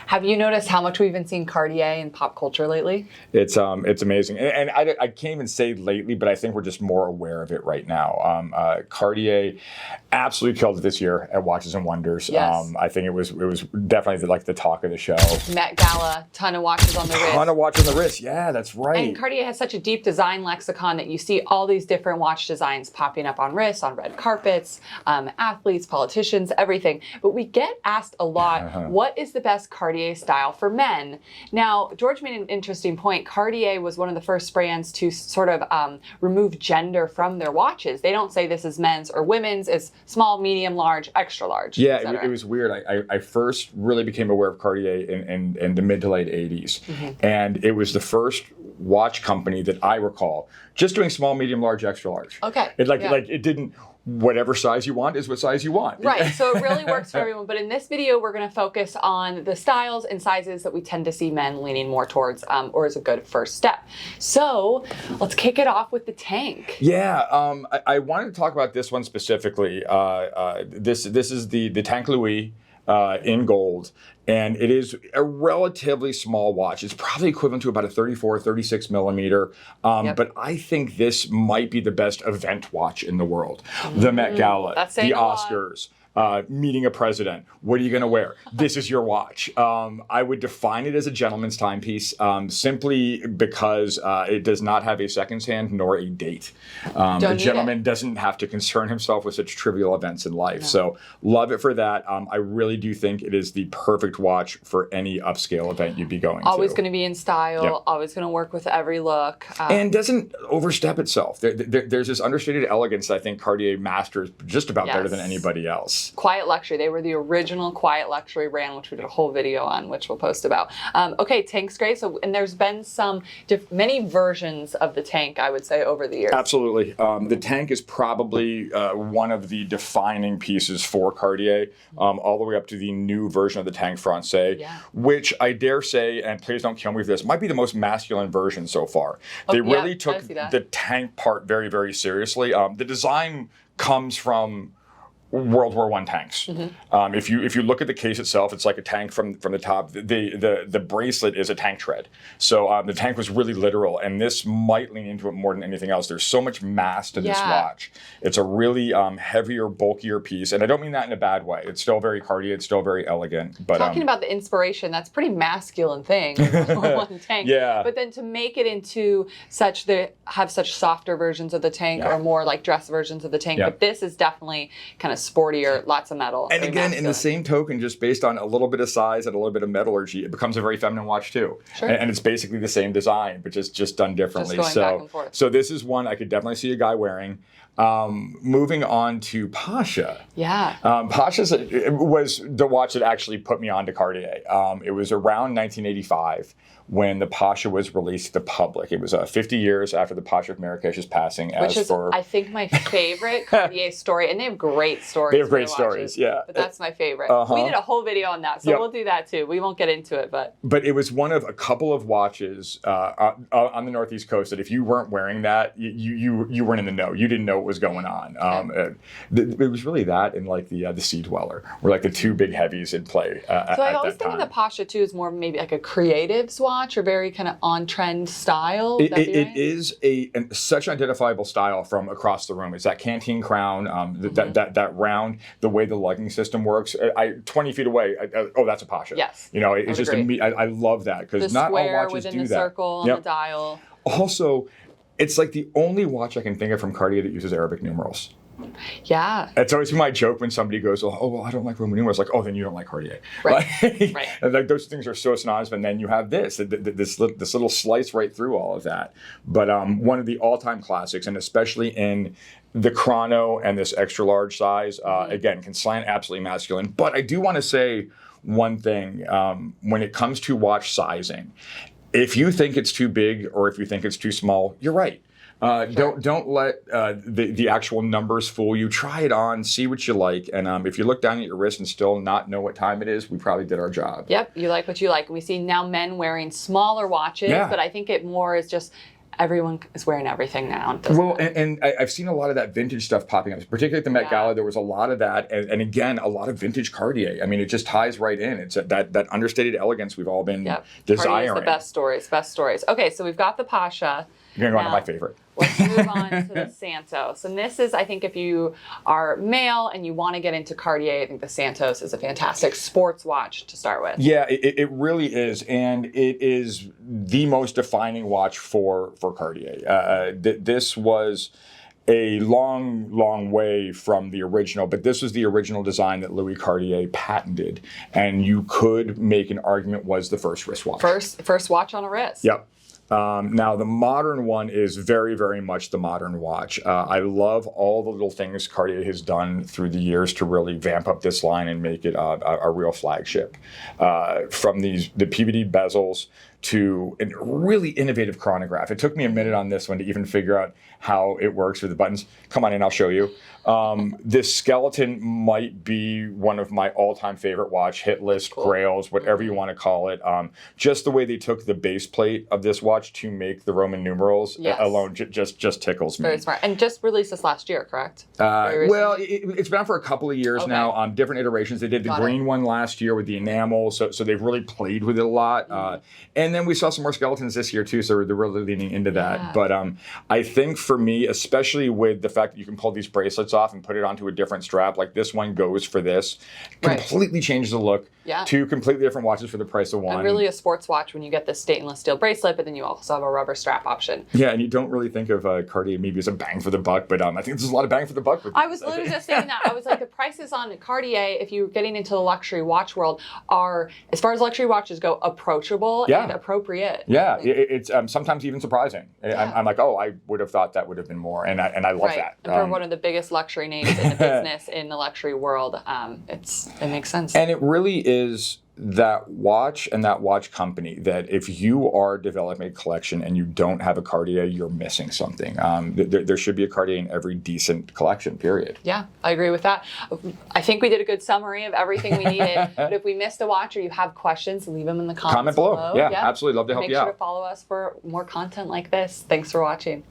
Have you noticed how much we've been seeing Cartier in pop culture lately? It's amazing, and I can't even say lately, but I think we're just more aware of it right now. Cartier absolutely killed it this year at Watches and Wonders. Yes. I think it was definitely like the talk of the show. Met Gala, ton of watches on the wrist. Ton of watches on the wrist. Yeah, that's right. And Cartier has such a deep design lexicon that you see all these different watch designs popping up on wrists, on red carpets, athletes, politicians, everything. But we get asked a lot, what is the best Cartier style for men? Now, George made an interesting point. Cartier was one of the first brands to sort of remove gender from their watches. They don't say this is men's or women's. It's small, medium, large, extra large. Yeah, it was weird. I first really became aware of Cartier in the mid to late 80s. And it was the first watch company that I recall just doing small, medium, large, extra large. Okay. It didn't, whatever size you want is what size you want. Right, so it really works for everyone. But in this video, we're going to focus on the styles and sizes that we tend to see men leaning more towards, or as a good first step. So let's kick it off with the Tank. Yeah, I wanted to talk about this one specifically. This is the Tank Louis in gold. And it is a relatively small watch. It's probably equivalent to about a 34, 36 millimeter. But I think this might be the best event watch in the world. The Met Gala, the Oscars, meeting a president. What are you going to wear? This is your watch. I would define it as a gentleman's timepiece simply because it does not have a seconds hand nor a date. The gentleman doesn't have to concern himself with such trivial events in life. No. So love it for that. I really do think it is the perfect watch for any upscale event you'd be going to. Always going to be in style, always going to work with every look. And doesn't overstep itself. There's this understated elegance that I think Cartier masters just about better than anybody else. Quiet luxury. They were the original quiet luxury brand, which we did a whole video on, which we'll post about. Okay, Tank's great. So, and there's been many versions of the Tank, I would say, over the years. Absolutely. The Tank is probably one of the defining pieces for Cartier, all the way up to the new version of the Tank Francais, which I dare say, and please don't kill me for this, might be the most masculine version so far. They really took the Tank part very, very seriously. The design comes from World War I tanks. If you look at the case itself, it's like a tank from the top. The bracelet is a tank tread. So the Tank was really literal, and this might lean into it more than anything else. There's so much mass to this watch. It's a really heavier, bulkier piece, and I don't mean that in a bad way. It's still very Cartier. It's still very elegant. But talking about the inspiration, that's a pretty masculine thing. One Tank. But then to make it into such softer versions of the Tank or more like dress versions of the Tank. But this is definitely kind of sportier, lots of metal. And again, in the same token, just based on a little bit of size and a little bit of metallurgy, it becomes a very feminine watch too. And it's basically the same design, but just done differently. Just going back and forth. So this is one I could definitely see a guy wearing. Moving on to Pasha. Pasha was the watch that actually put me onto Cartier. It was around 1985 when the Pasha was released to the public. It was 50 years after the Pasha of Marrakech's passing. Which is, I think, my favorite Cartier story. And they have great stories. They have great stories, But that's my favorite. We did a whole video on that, so we'll do that too. We won't get into it, but it was one of a couple of watches on the Northeast coast that if you weren't wearing that, you weren't in the know. You didn't know what was going on. It was really that and like the Sea Dweller were like the two big heavies in play. So I always think of the Pasha too as more maybe like a creative's watch or very kind of on-trend style. It is such an identifiable style from across the room. It's that canteen crown, that round, the way the lugging system works. 20 feet away, that's a Pasha. Yes. You know, it's just I love that because not all watches do that. The circle on the dial. Also, it's like the only watch I can think of from Cartier that uses Arabic numerals. Yeah. It's always my joke when somebody goes, well, I don't like Roman numerals. Like, oh, then you don't like Cartier. Right. And like those things are so synonymous, and then you have this little slice right through all of that. But one of the all-time classics, and especially in the chrono and this extra large size, again, can slant absolutely masculine. But I do want to say one thing when it comes to watch sizing. If you think it's too big or if you think it's too small, you're right. Don't let the actual numbers fool you. Try it on, see what you like, and if you look down at your wrist and still not know what time it is, we probably did our job. Yep, you like what you like. We see now men wearing smaller watches, but I think it more is just everyone is wearing everything now. Well, and I've seen a lot of that vintage stuff popping up, particularly at the Met Gala. There was a lot of that, and again, a lot of vintage Cartier. I mean, it just ties right in. It's that understated elegance we've all been desiring. Cartier's the best stories. Okay, so we've got the Pasha. You're going to go on to my favorite. Let's move on to the Santos. And this is, I think, if you are male and you want to get into Cartier, I think the Santos is a fantastic sports watch to start with. Yeah, it really is. And it is the most defining watch for Cartier. This was a long way from the original, but this was the original design that Louis Cartier patented. And you could make an argument was the first wristwatch. First watch on a wrist. Yep. Now, the modern one is very, very much the modern watch. I love all the little things Cartier has done through the years to really vamp up this line and make it a real flagship. From the PVD bezels to a really innovative chronograph. It took me a minute on this one to even figure out how it works with the buttons. Come on in, I'll show you. This skeleton might be one of my all-time favorite watch, hit list, grails, whatever you want to call it. Just the way they took the base plate of this watch to make the Roman numerals alone just tickles me. Very smart. And just released this last year, correct? Well, it's been out for a couple of years now. Different iterations. They did the green one last year with the enamel, so they've really played with it a lot. And then we saw some more skeletons this year too, so they're really leaning into that. But I think for me, especially with the fact that you can pull these bracelets off and put it onto a different strap, like this one goes for this, completely changes the look. Two completely different watches for the price of one. And really a sports watch when you get the stainless steel bracelet, but then you also have a rubber strap option. Yeah, and you don't really think of Cartier maybe as a bang for the buck, but I think there's a lot of bang for the buck with this. I was literally just saying that. I was like, the prices on Cartier, if you're getting into the luxury watch world, are, as far as luxury watches go, approachable and appropriate. Yeah, it's sometimes even surprising. I'm like, oh, I would have thought that would have been more, and I love that. And for one of the biggest luxury names in the business, in the luxury world, it makes sense. And it really is that watch and that watch company that if you are developing a collection and you don't have a Cartier, you're missing something. There should be a Cartier in every decent collection, period. Yeah, I agree with that. I think we did a good summary of everything we needed. But if we missed a watch or you have questions, leave them in the comments below. Yeah, absolutely. Love to help you out. Make sure to follow us for more content like this. Thanks for watching.